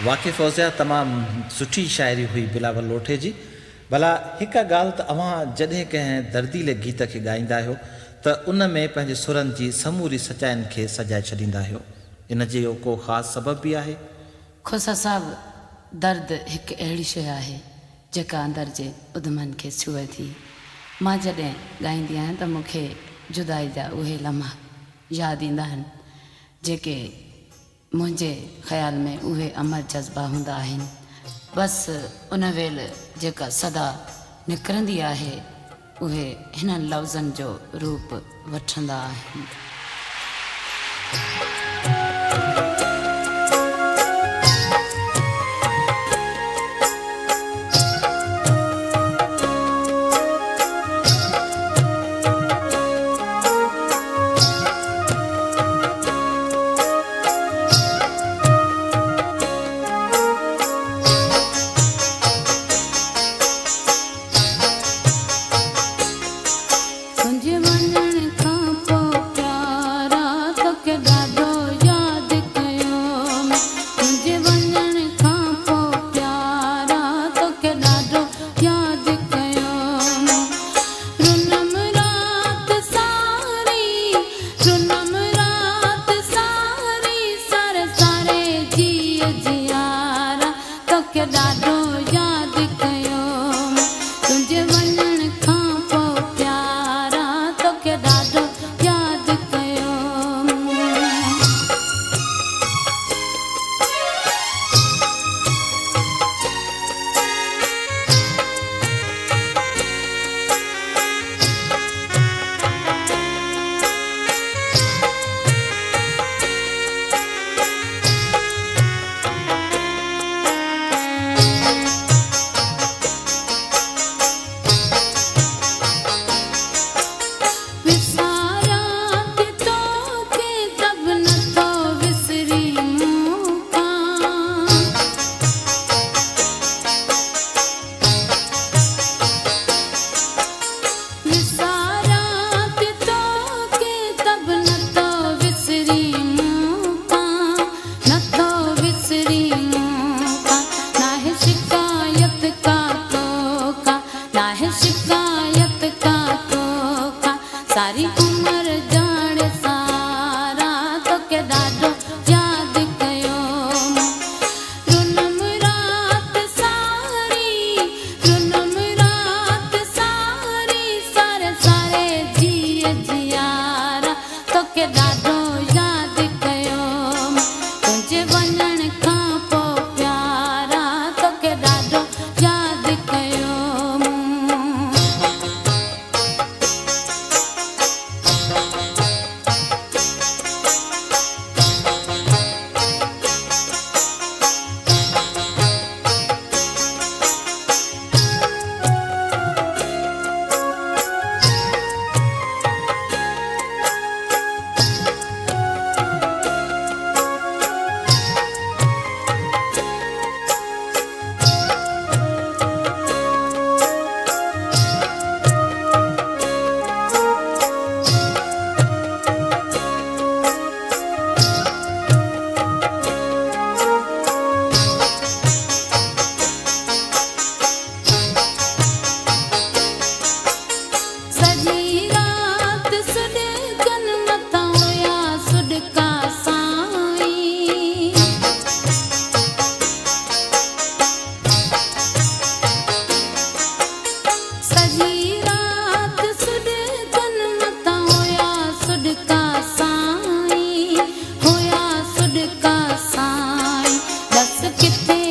वाक़िफ़ फ़ौज़िया तमामु सुठी शाइरी हुई बिलावल लोठे जी। भला हिकु ॻाल्हि त अव्हां जॾहिं कंहिं दर्दीले गीत खे ॻाईंदा आहियो त उन में पंहिंजे सुरनि जी समूरी सचाइनि खे सजाए छॾींदा आहियो, इन जो को ख़ासि सबबु बि आहे? खोसा साहब, दर्द हिकु अहिड़ी शइ आहे जेका अंदरि जे उधमनि खे छुए थी। मां जॾहिं ॻाईंदी आहियां त मूंखे जुदाई जा उहे लम्हा यादि ईंदा आहिनि जेके मुंहिंजे ख़्याल में उहे अमर जज़्बा हूंदा आहिनि। बसि उन वेल जेका सदा निकिरंदी आहे उहे हिननि लफ़्ज़नि जो रूप वठंदा आहिनि। सारी उम्र जाने सारा तो के डाडो याद कयो रुनम रात सारी सारे सारे जिए जियारा तो के डाडो याद कयो तुझे वञण खां पोइ प्यारा तो के डाडो याद कयो। किथे